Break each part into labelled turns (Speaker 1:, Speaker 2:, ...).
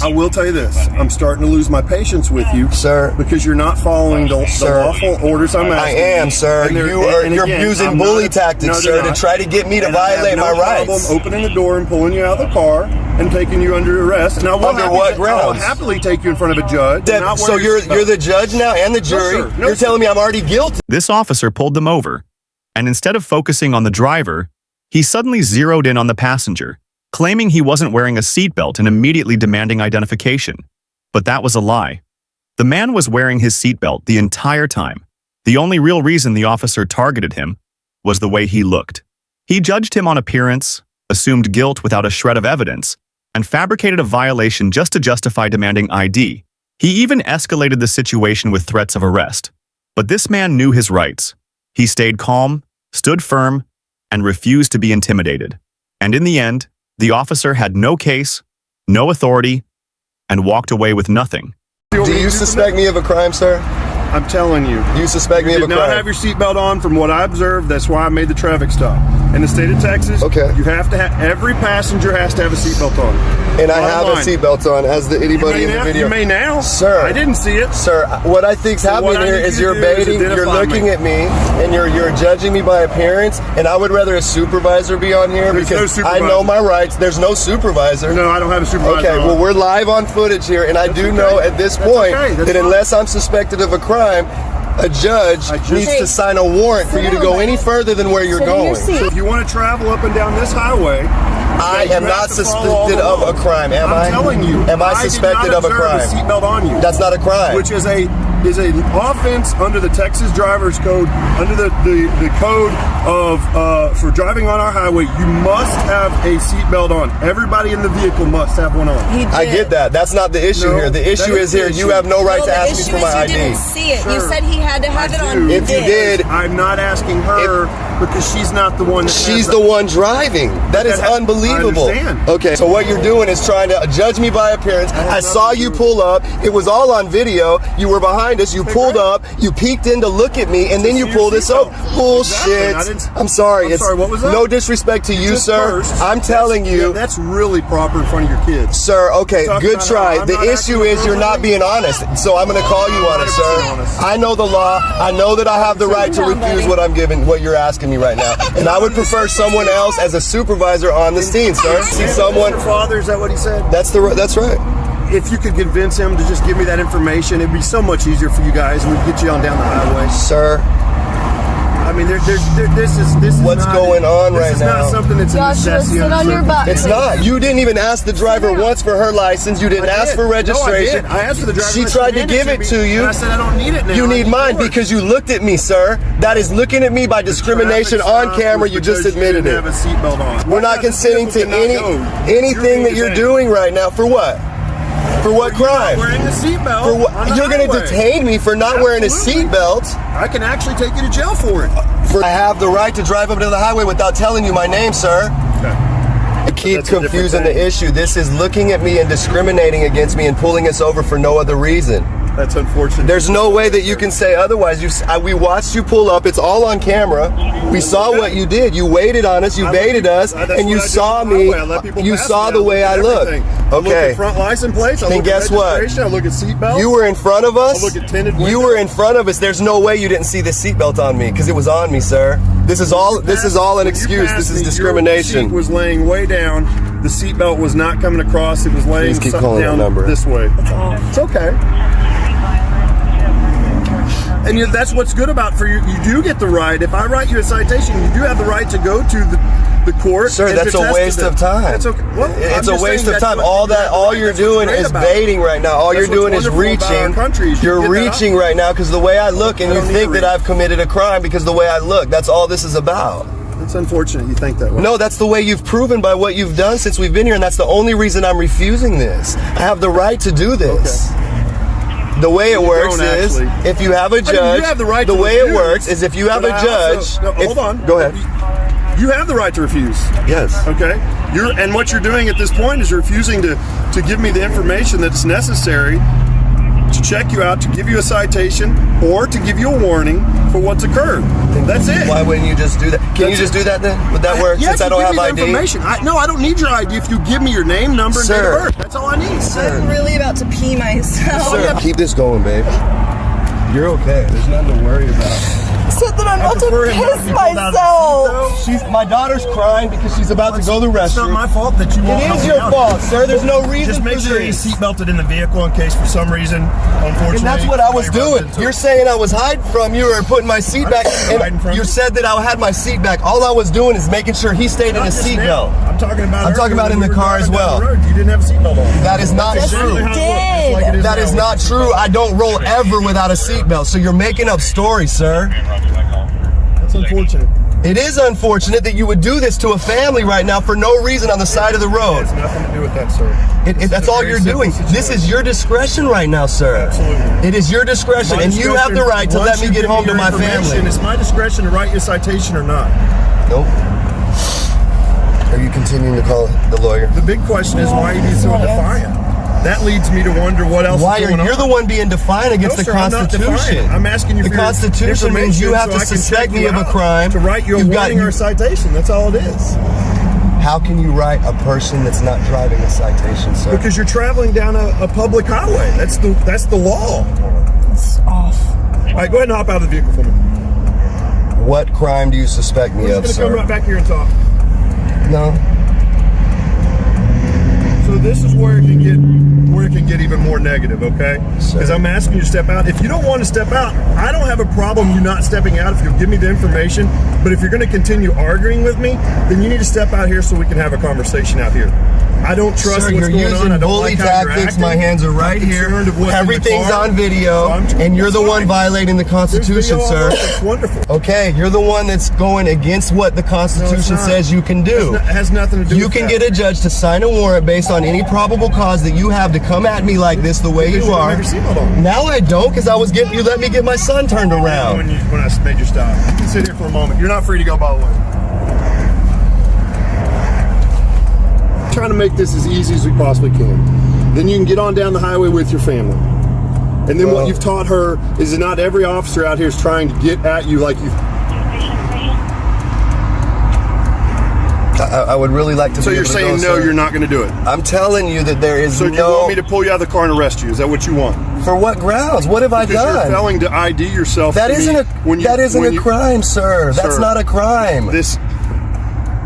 Speaker 1: I will tell you this. I'm starting to lose my patience with you,
Speaker 2: sir,
Speaker 1: because you're not following the lawful orders I'm asking.
Speaker 2: I am, sir. You're using bully tactics, sir, to try to get me to violate my rights.
Speaker 1: I have no problem opening the door and pulling you out of the car and taking you under arrest. Now,
Speaker 2: under what grounds?
Speaker 1: I'll happily take you in front of a judge.
Speaker 2: So you're the judge now and the jury?
Speaker 1: No,
Speaker 2: you're telling me I'm already guilty?
Speaker 3: This officer pulled them over, and instead of focusing on the driver, he suddenly zeroed in on the passenger, claiming he wasn't wearing a seatbelt and immediately demanding identification. But that was a lie. The man was wearing his seatbelt the entire time. The only real reason the officer targeted him was the way he looked. He judged him on appearance, assumed guilt without a shred of evidence, and fabricated a violation just to justify demanding ID. He even escalated the situation with threats of arrest. But this man knew his rights. He stayed calm, stood firm, and refused to be intimidated. And in the end, the officer had no case, no authority, and walked away with nothing.
Speaker 2: Do you suspect me of a crime, sir?
Speaker 1: I'm telling you.
Speaker 2: You suspect me of a crime?
Speaker 1: You did not have your seatbelt on from what I observed. That's why I made the traffic stop. In the state of Texas, you have to have, every passenger has to have a seatbelt on.
Speaker 2: And I have a seatbelt on, as anybody in the video.
Speaker 1: You may now.
Speaker 2: Sir.
Speaker 1: I didn't see it.
Speaker 2: Sir, what I think's happening here is you're baiting, you're looking at me, and you're judging me by appearance, and I would rather a supervisor be on here because I know my rights. There's no supervisor.
Speaker 1: No, I don't have a supervisor.
Speaker 2: Okay, well, we're live on footage here, and I do know at this point that unless I'm suspected of a crime, a judge needs to sign a warrant for you to go any further than where you're going.
Speaker 1: So if you want to travel up and down this highway,
Speaker 2: I am not suspected of a crime, am I?
Speaker 1: I'm telling you.
Speaker 2: Am I suspected of a crime?
Speaker 1: I did not observe a seatbelt on you.
Speaker 2: That's not a crime.
Speaker 1: Which is an offense under the Texas driver's code, under the code of for driving on our highway. You must have a seatbelt on. Everybody in the vehicle must have one on.
Speaker 2: I get that. That's not the issue here. The issue is here. You have no right to ask me for my ID.
Speaker 4: You didn't see it. You said he had to have it on.
Speaker 2: If you did,
Speaker 1: I'm not asking her because she's not the one.
Speaker 2: She's the one driving. That is unbelievable.
Speaker 1: I understand.
Speaker 2: Okay, so what you're doing is trying to judge me by appearance. I saw you pull up. It was all on video. You were behind us. You pulled up. You peeked in to look at me, and then you pulled this up. Bullshit. I'm sorry.
Speaker 1: I'm sorry. What was that?
Speaker 2: No disrespect to you, sir. I'm telling you.
Speaker 1: That's really proper in front of your kids.
Speaker 2: Sir, okay, good try. The issue is you're not being honest, so I'm going to call you on it, sir. I know the law. I know that I have the right to refuse what you're asking me right now. And I would prefer someone else as a supervisor on the scene, sir. See someone.
Speaker 1: Father, is that what he said?
Speaker 2: That's right.
Speaker 1: If you could convince him to just give me that information, it'd be so much easier for you guys, and we'd get you on down the highway.
Speaker 2: Sir.
Speaker 1: I mean, this is
Speaker 2: what's going on right now.
Speaker 1: This is not something that's a necessity.
Speaker 4: Sit on your butt.
Speaker 2: It's not. You didn't even ask the driver once for her license. You didn't ask for registration.
Speaker 1: No, I asked for the driver's license.
Speaker 2: She tried to give it to you.
Speaker 1: And I said I don't need it now.
Speaker 2: You need mine because you looked at me, sir. That is looking at me by discrimination on camera. You just admitted it.
Speaker 1: Have a seatbelt on.
Speaker 2: We're not consenting to anything that you're doing right now. For what? For what crime?
Speaker 1: Wearing a seatbelt.
Speaker 2: For what? You're going to detain me for not wearing a seatbelt.
Speaker 1: I can actually take you to jail for it.
Speaker 2: I have the right to drive up to the highway without telling you my name, sir. I keep confusing the issue. This is looking at me and discriminating against me and pulling us over for no other reason.
Speaker 1: That's unfortunate.
Speaker 2: There's no way that you can say otherwise. We watched you pull up. It's all on camera. We saw what you did. You waited on us. You baited us, and you saw me. You saw the way I look.
Speaker 1: Okay. I look at front license plates.
Speaker 2: And guess what?
Speaker 1: I look at seatbelts.
Speaker 2: You were in front of us.
Speaker 1: I look at tinted windows.
Speaker 2: You were in front of us. There's no way you didn't see the seatbelt on me because it was on me, sir. This is all an excuse. This is discrimination.
Speaker 1: Your seat was laying way down. The seatbelt was not coming across. It was laying down this way. It's okay. And that's what's good about for you. You do get the right. If I write you a citation, you do have the right to go to the court.
Speaker 2: Sir, that's a waste of time.
Speaker 1: That's okay. Well,
Speaker 2: it's a waste of time. All you're doing is baiting right now. All you're doing is reaching. You're reaching right now because the way I look, and you think that I've committed a crime because the way I look. That's all this is about.
Speaker 1: It's unfortunate you think that way.
Speaker 2: No, that's the way you've proven by what you've done since we've been here, and that's the only reason I'm refusing this. I have the right to do this.
Speaker 1: Okay.
Speaker 2: The way it works is if you have a judge.
Speaker 1: You have the right.
Speaker 2: The way it works is if you have a judge.
Speaker 1: Hold on.
Speaker 2: Go ahead.
Speaker 1: You have the right to refuse.
Speaker 2: Yes.
Speaker 1: Okay. And what you're doing at this point is you're refusing to give me the information that's necessary to check you out, to give you a citation, or to give you a warning for what's occurred. That's it.
Speaker 2: Why wouldn't you just do that? Can you just do that then? Would that work?
Speaker 1: Yes,
Speaker 2: Since I don't have ID?
Speaker 1: Information. No, I don't need your ID if you give me your name, number, and date of birth. That's all I need.
Speaker 4: I'm really about to pee myself.
Speaker 2: Sir, keep this going, babe. You're okay. There's nothing to worry about.
Speaker 4: Said that I'm about to piss myself.
Speaker 2: My daughter's crying because she's about to go to the restroom.
Speaker 1: It's not my fault that you won't
Speaker 2: It
Speaker 1: help
Speaker 2: is
Speaker 1: me
Speaker 2: your
Speaker 1: out.
Speaker 2: fault, sir. There's no reason
Speaker 1: Just make
Speaker 2: for
Speaker 1: sure
Speaker 2: this.
Speaker 1: he's seatbelted in the vehicle in case for some reason, unfortunately.
Speaker 2: And that's what I was doing. You're saying I was hiding from you or putting my seat back.
Speaker 1: hiding from
Speaker 2: And you
Speaker 1: you.
Speaker 2: said that I had my seat back. All I was doing is making sure he stayed in his seatbelt.
Speaker 1: I'm talking about.
Speaker 2: I'm talking about in the car as well.
Speaker 1: You didn't have a seatbelt on.
Speaker 2: That is not true. That is not true. I don't roll ever without a seatbelt. So you're making up stories, sir.
Speaker 1: That's unfortunate.
Speaker 2: It is unfortunate that you would do this to a family right now for no reason on the side of the road.
Speaker 1: It has nothing to do with that, sir.
Speaker 2: That's all you're doing. This is your discretion right now, sir.
Speaker 1: Absolutely.
Speaker 2: It is your discretion, and you have the right to let me get home to my family.
Speaker 1: It's my discretion to write you a citation or not.
Speaker 2: Nope. Are you continuing to call the lawyer?
Speaker 1: The big question is why you be so defiant. That leads me to wonder what else
Speaker 2: Why
Speaker 1: is
Speaker 2: are
Speaker 1: going on.
Speaker 2: you're the one being defiant against
Speaker 1: No,
Speaker 2: the
Speaker 1: sir, I'm not
Speaker 2: Constitution?
Speaker 1: defiant. I'm asking you
Speaker 2: the
Speaker 1: for your
Speaker 2: Constitution means you have
Speaker 1: information
Speaker 2: to
Speaker 1: so I can
Speaker 2: suspect
Speaker 1: check
Speaker 2: me
Speaker 1: you
Speaker 2: of a
Speaker 1: out
Speaker 2: crime.
Speaker 1: to write you a warning or a citation. That's all it is.
Speaker 2: How can you write a person that's not driving a citation, sir?
Speaker 1: Because you're traveling down a public highway. That's the law.
Speaker 4: It's off.
Speaker 1: All right, go ahead and hop out of the vehicle for me.
Speaker 2: What crime do you suspect me
Speaker 1: We're
Speaker 2: of,
Speaker 1: just gonna
Speaker 2: sir?
Speaker 1: come right back here and talk.
Speaker 2: No.
Speaker 1: So this is where it can get even more negative, okay? Because I'm asking you to step out. If you don't want to step out, I don't have a problem you not stepping out if you'll give me the information. But if you're going to continue arguing with me, then you need to step out here so we can have a conversation out here. I don't trust
Speaker 2: Sir,
Speaker 1: what's
Speaker 2: you're
Speaker 1: going
Speaker 2: using
Speaker 1: on. I don't
Speaker 2: bully
Speaker 1: like how you're
Speaker 2: tactics.
Speaker 1: acting.
Speaker 2: My hands are right
Speaker 1: I'm
Speaker 2: here.
Speaker 1: concerned of what's in the
Speaker 2: Everything's
Speaker 1: car.
Speaker 2: on video,
Speaker 1: So
Speaker 2: and you're the
Speaker 1: that's
Speaker 2: one
Speaker 1: fine.
Speaker 2: violating the
Speaker 1: There's
Speaker 2: Constitution,
Speaker 1: video all
Speaker 2: sir.
Speaker 1: over. It's wonderful.
Speaker 2: Okay, you're the one that's going against what the Constitution
Speaker 1: not.
Speaker 2: says you can do.
Speaker 1: It has nothing to do
Speaker 2: You
Speaker 1: with
Speaker 2: can
Speaker 1: that.
Speaker 2: get a judge to sign a warrant based on any probable cause that you have to come at me like this the way
Speaker 1: Because
Speaker 2: you
Speaker 1: don't
Speaker 2: are.
Speaker 1: have your seatbelt on.
Speaker 2: Now I don't, because you let me get my son turned around.
Speaker 1: When I made your stop. You can sit here for a moment. You're not free to go, by the way. Trying to make this as easy as we possibly can. Then you can get on down the highway with your family. And then what you've taught her is that not every officer out here is trying to get at you like you.
Speaker 2: I would really like to.
Speaker 1: So
Speaker 2: be
Speaker 1: you're
Speaker 2: able to
Speaker 1: saying
Speaker 2: go,
Speaker 1: no,
Speaker 2: sir.
Speaker 1: you're not going to do it.
Speaker 2: I'm telling you that there is
Speaker 1: So you
Speaker 2: no.
Speaker 1: want me to pull you out of the car and arrest you? Is that what you want?
Speaker 2: For what grounds? What have I
Speaker 1: Because you're
Speaker 2: done?
Speaker 1: failing to ID yourself.
Speaker 2: That
Speaker 1: to
Speaker 2: isn't
Speaker 1: me
Speaker 2: a
Speaker 1: when you-
Speaker 2: crime, sir. That's
Speaker 1: Sir,
Speaker 2: not a crime.
Speaker 1: This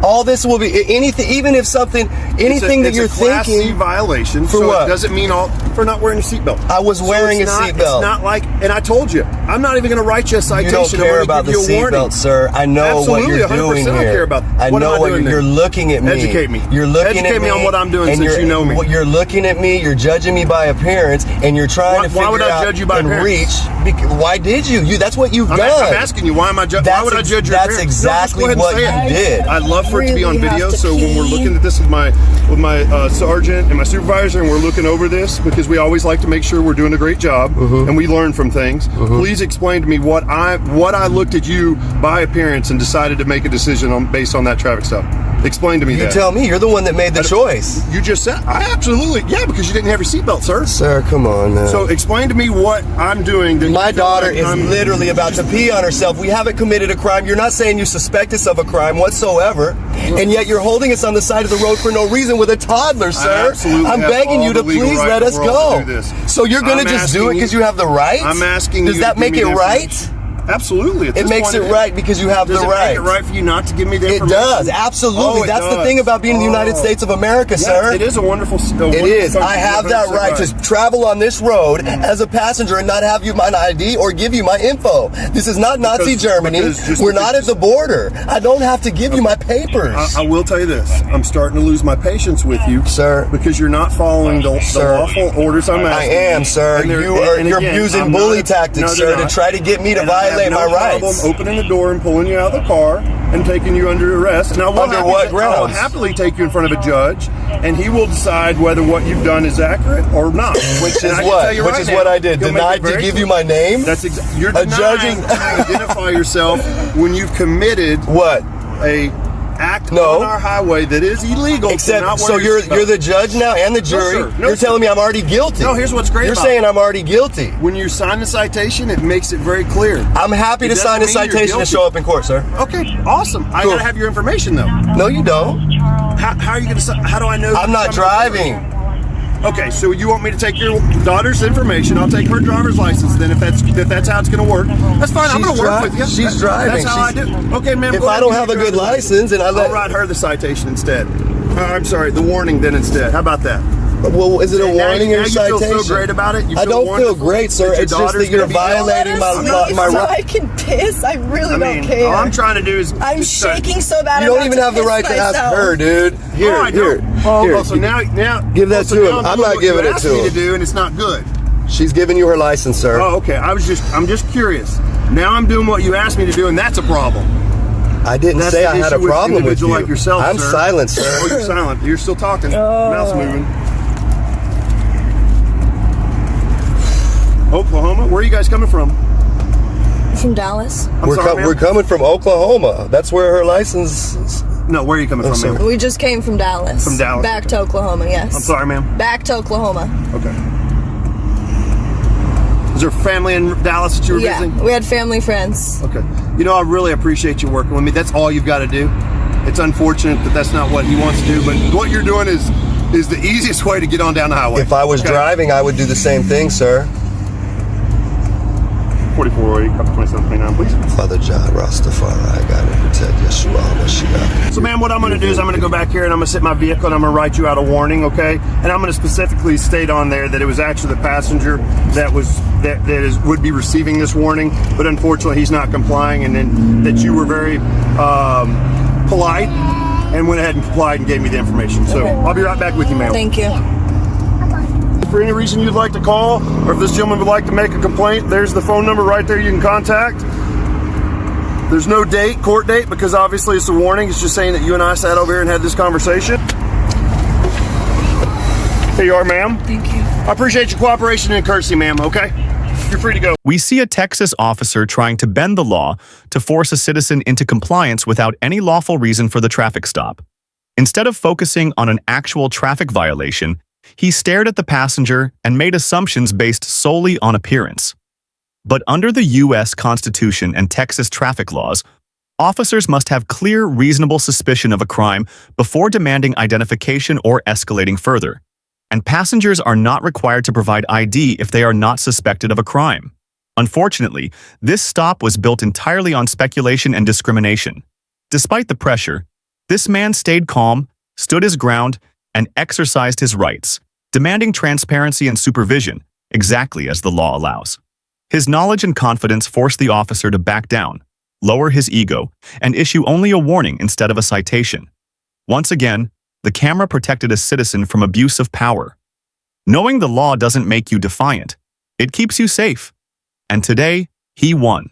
Speaker 2: All this will be anything, even if something, anything that you're
Speaker 1: it's a Class C
Speaker 2: thinking.
Speaker 1: violation.
Speaker 2: For
Speaker 1: so
Speaker 2: what?
Speaker 1: It doesn't mean all for not wearing a seatbelt.
Speaker 2: I was wearing
Speaker 1: it's
Speaker 2: a
Speaker 1: not-
Speaker 2: seatbelt.
Speaker 1: It's not like, and I told you, I'm not even going to write you a
Speaker 2: You
Speaker 1: citation.
Speaker 2: don't care
Speaker 1: I'm gonna
Speaker 2: about the
Speaker 1: give you a warning.
Speaker 2: seatbelt, sir. I know what
Speaker 1: Absolutely,
Speaker 2: you're
Speaker 1: 100%
Speaker 2: doing
Speaker 1: I
Speaker 2: here.
Speaker 1: care about.
Speaker 2: I
Speaker 1: What am
Speaker 2: know
Speaker 1: I
Speaker 2: what
Speaker 1: doing
Speaker 2: you're
Speaker 1: there?
Speaker 2: looking at me.
Speaker 1: Educate me.
Speaker 2: You're looking
Speaker 1: Educate
Speaker 2: at
Speaker 1: me on what I'm doing
Speaker 2: and
Speaker 1: since you know me.
Speaker 2: You're looking at me. You're judging me by appearance, and you're trying to figure
Speaker 1: Why would I
Speaker 2: out
Speaker 1: judge you by
Speaker 2: and
Speaker 1: appearance?
Speaker 2: reach. Why did you? That's what you've
Speaker 1: I'm
Speaker 2: done.
Speaker 1: asking you, why am I judging? Why
Speaker 2: That's
Speaker 1: would I judge your
Speaker 2: that's
Speaker 1: appearance?
Speaker 2: exactly
Speaker 1: No, just
Speaker 2: what
Speaker 1: go ahead and
Speaker 2: you
Speaker 1: say it.
Speaker 2: did.
Speaker 1: I'd love for it to be on
Speaker 4: Really
Speaker 1: video.
Speaker 4: have to
Speaker 1: So when we're
Speaker 4: pee.
Speaker 1: looking at this with my sergeant and my supervisor, and we're looking over this because we always like to make sure we're doing a great job and we learn from things. Please explain to me what I looked at you by appearance and decided to make a decision on based on that traffic stop. Explain to me
Speaker 2: You
Speaker 1: that.
Speaker 2: tell me. You're the one that made the choice.
Speaker 1: You just said I absolutely because you didn't have your seatbelt, sir.
Speaker 2: Sir, come on, man.
Speaker 1: So explain to me what I'm doing. That
Speaker 2: My
Speaker 1: you feel
Speaker 2: daughter
Speaker 1: like
Speaker 2: is
Speaker 1: I'm-
Speaker 2: literally about to pee on herself. We haven't committed a crime. You're not saying you suspect us of a crime whatsoever, and yet you're holding us on the side of the road for no reason with a toddler, sir.
Speaker 1: absolutely
Speaker 2: I'm
Speaker 1: have
Speaker 2: begging
Speaker 1: all
Speaker 2: you to
Speaker 1: the legal
Speaker 2: please
Speaker 1: right
Speaker 2: let
Speaker 1: in
Speaker 2: us
Speaker 1: the world
Speaker 2: go.
Speaker 1: to do this.
Speaker 2: So you're going to
Speaker 1: I'm
Speaker 2: just do
Speaker 1: asking
Speaker 2: it because
Speaker 1: you-
Speaker 2: you have the right?
Speaker 1: I'm asking
Speaker 2: Does
Speaker 1: you.
Speaker 2: that
Speaker 1: to
Speaker 2: make
Speaker 1: give
Speaker 2: it
Speaker 1: me the
Speaker 2: right?
Speaker 1: information. Absolutely. At
Speaker 2: It
Speaker 1: this
Speaker 2: makes
Speaker 1: point,
Speaker 2: it right because you have
Speaker 1: does
Speaker 2: the
Speaker 1: it
Speaker 2: right.
Speaker 1: make it right for you not to give me the
Speaker 2: It
Speaker 1: information?
Speaker 2: does, absolutely.
Speaker 1: Oh, it
Speaker 2: That's the
Speaker 1: does.
Speaker 2: thing about being in the United States of America,
Speaker 1: Yes,
Speaker 2: sir.
Speaker 1: it is a wonderful.
Speaker 2: It is. I have that right to travel on this road as a passenger and not have you my ID or give you my info. This is not Nazi Germany. We're not at the border. I don't have to give you my papers.
Speaker 1: I will tell you this. I'm starting to lose my patience with you,
Speaker 2: Sir.
Speaker 1: because you're not following the lawful orders I'm
Speaker 2: I
Speaker 1: asking.
Speaker 2: am, sir.
Speaker 1: And
Speaker 2: You're
Speaker 1: again,
Speaker 2: using
Speaker 1: I'm
Speaker 2: bully
Speaker 1: not-
Speaker 2: tactics,
Speaker 1: no,
Speaker 2: sir,
Speaker 1: they're
Speaker 2: to
Speaker 1: not.
Speaker 2: try to get me to
Speaker 1: And I have
Speaker 2: violate
Speaker 1: no
Speaker 2: my rights.
Speaker 1: problem opening the door and pulling you out of the car and taking you under arrest. And I will
Speaker 2: Under what
Speaker 1: I'll
Speaker 2: grounds?
Speaker 1: happily take you in front of a judge, and he will decide whether what you've done is accurate or not.
Speaker 2: Which
Speaker 1: And
Speaker 2: is
Speaker 1: I can
Speaker 2: what?
Speaker 1: tell you
Speaker 2: Which
Speaker 1: right
Speaker 2: is
Speaker 1: now,
Speaker 2: what I did.
Speaker 1: he'll make
Speaker 2: Denied
Speaker 1: it
Speaker 2: to
Speaker 1: very
Speaker 2: give
Speaker 1: clear.
Speaker 2: you my name?
Speaker 1: That's you're
Speaker 2: A
Speaker 1: denying
Speaker 2: judging-
Speaker 1: to identify yourself when you've committed
Speaker 2: What?
Speaker 1: a act
Speaker 2: No.
Speaker 1: on our highway that is illegal. to
Speaker 2: Except,
Speaker 1: not
Speaker 2: so
Speaker 1: wear
Speaker 2: you're
Speaker 1: your seatbelt.
Speaker 2: you're the judge now and the jury.
Speaker 1: sir. No,
Speaker 2: you're
Speaker 1: sir.
Speaker 2: telling me I'm already guilty.
Speaker 1: No, here's what's great
Speaker 2: You're
Speaker 1: about
Speaker 2: saying
Speaker 1: it.
Speaker 2: I'm already guilty.
Speaker 1: When you sign the citation, it makes it very clear.
Speaker 2: I'm happy
Speaker 1: It
Speaker 2: to sign a
Speaker 1: doesn't mean you're
Speaker 2: citation to
Speaker 1: guilty.
Speaker 2: show up in court, sir.
Speaker 1: Okay, awesome. I
Speaker 2: Cool.
Speaker 1: gotta have your information though.
Speaker 2: No, you don't.
Speaker 1: How are you gonna? How do I know?
Speaker 2: I'm not driving.
Speaker 1: Okay, so you want me to take your daughter's information? I'll take her driver's license. Then, if that's how it's gonna work, that's fine. I'm
Speaker 2: She's
Speaker 1: gonna work with you.
Speaker 2: she's driving.
Speaker 1: That's how I do. Okay, ma'am.
Speaker 2: If
Speaker 1: go
Speaker 2: I
Speaker 1: ahead
Speaker 2: don't
Speaker 1: and
Speaker 2: have
Speaker 1: give
Speaker 2: a
Speaker 1: me your
Speaker 2: good
Speaker 1: driver's
Speaker 2: license and I
Speaker 1: I'll
Speaker 2: let,
Speaker 1: write her the citation instead. I'm sorry, the warning then instead. How about that?
Speaker 2: well, is it a
Speaker 1: Now
Speaker 2: warning
Speaker 1: you-
Speaker 2: or
Speaker 1: now
Speaker 2: a
Speaker 1: you
Speaker 2: citation?
Speaker 1: feel so great about it? You
Speaker 2: I don't feel
Speaker 1: wonderful
Speaker 2: great, sir.
Speaker 1: that your
Speaker 2: It's just
Speaker 1: daughter's
Speaker 2: that you're
Speaker 1: gonna be-
Speaker 2: violating my
Speaker 4: so
Speaker 2: right.
Speaker 4: I can piss. I really
Speaker 1: I
Speaker 4: don't
Speaker 1: mean,
Speaker 4: care.
Speaker 1: all I'm trying to do is
Speaker 4: I'm
Speaker 1: just start-
Speaker 4: shaking so bad.
Speaker 2: You
Speaker 4: I'm
Speaker 2: don't
Speaker 4: about
Speaker 2: even
Speaker 4: to
Speaker 2: have the
Speaker 4: piss
Speaker 2: right to ask
Speaker 4: myself.
Speaker 2: her, dude. Here,
Speaker 1: Oh, I
Speaker 2: here,
Speaker 1: don't.
Speaker 2: here.
Speaker 1: Oh, so now
Speaker 2: Give that
Speaker 1: so
Speaker 2: to
Speaker 1: now
Speaker 2: him. I'm
Speaker 1: doing
Speaker 2: not
Speaker 1: what you
Speaker 2: giving it
Speaker 1: asked
Speaker 2: to
Speaker 1: me
Speaker 2: him.
Speaker 1: to do, and it's not good.
Speaker 2: She's giving you her license, sir.
Speaker 1: Oh, okay. I'm just curious. Now I'm doing what you asked me to do, and that's a problem.
Speaker 2: I didn't
Speaker 1: That's
Speaker 2: say
Speaker 1: the
Speaker 2: I had a
Speaker 1: issue with
Speaker 2: problem with
Speaker 1: individual
Speaker 2: you.
Speaker 1: like yourself,
Speaker 2: I'm
Speaker 1: sir.
Speaker 2: silent, sir.
Speaker 1: Oh, you're silent. You're still talking. Mouth's moving. Oklahoma? Where are you guys coming from?
Speaker 4: From Dallas.
Speaker 1: I'm sorry, ma'am.
Speaker 2: We're coming from Oklahoma. That's where her license is.
Speaker 1: No, where are you coming from,
Speaker 2: sorry.
Speaker 1: ma'am?
Speaker 4: We just came from Dallas.
Speaker 1: From Dallas,
Speaker 4: Back
Speaker 1: okay.
Speaker 4: to Oklahoma, yes.
Speaker 1: I'm sorry, ma'am.
Speaker 4: Back to Oklahoma.
Speaker 1: Okay. Is there family in Dallas that you were
Speaker 4: Yeah,
Speaker 1: visiting?
Speaker 4: we had family friends.
Speaker 1: Okay. You know, I really appreciate you working with me. That's all you've got to do. It's unfortunate that that's not what he wants to do, but what you're doing is the easiest way to get on down the highway.
Speaker 2: If I was
Speaker 1: Okay.
Speaker 2: driving, I would do the same thing, sir.
Speaker 1: 4408, copy 2729, please.
Speaker 2: Father John Rastafari, I got to protect Yeshua HaMashiach.
Speaker 1: So, ma'am, what I'm going to do is I'm going to go back here and I'm going to sit in my vehicle and I'm going to write you out a warning, okay? And I'm going to specifically state on there that it was actually the passenger that would be receiving this warning, but unfortunately he's not complying, and then that you were very polite and went ahead and complied and gave me the information. So
Speaker 4: Okay.
Speaker 1: I'll be right back with you, ma'am.
Speaker 4: Thank you.
Speaker 1: For any reason you'd like to call, or if this gentleman would like to make a complaint, there's the phone number right there you can contact. There's no date, court date, because obviously it's a warning. It's just saying that you and I sat over here and had this conversation. Here you are, ma'am.
Speaker 4: Thank you.
Speaker 1: I appreciate your cooperation and courtesy, ma'am, okay? You're free to go.
Speaker 3: We see a Texas officer trying to bend the law to force a citizen into compliance without any lawful reason for the traffic stop. Instead of focusing on an actual traffic violation, he stared at the passenger and made assumptions based solely on appearance. But under the U.S. Constitution and Texas traffic laws, officers must have clear, reasonable suspicion of a crime before demanding identification or escalating further. And passengers are not required to provide ID if they are not suspected of a crime. Unfortunately, this stop was built entirely on speculation and discrimination. Despite the pressure, this man stayed calm, stood his ground, and exercised his rights, demanding transparency and supervision, exactly as the law allows. His knowledge and confidence forced the officer to back down, lower his ego, and issue only a warning instead of a citation. Once again, the camera protected a citizen from abuse of power. Knowing the law doesn't make you defiant. It keeps you safe. And today, he won.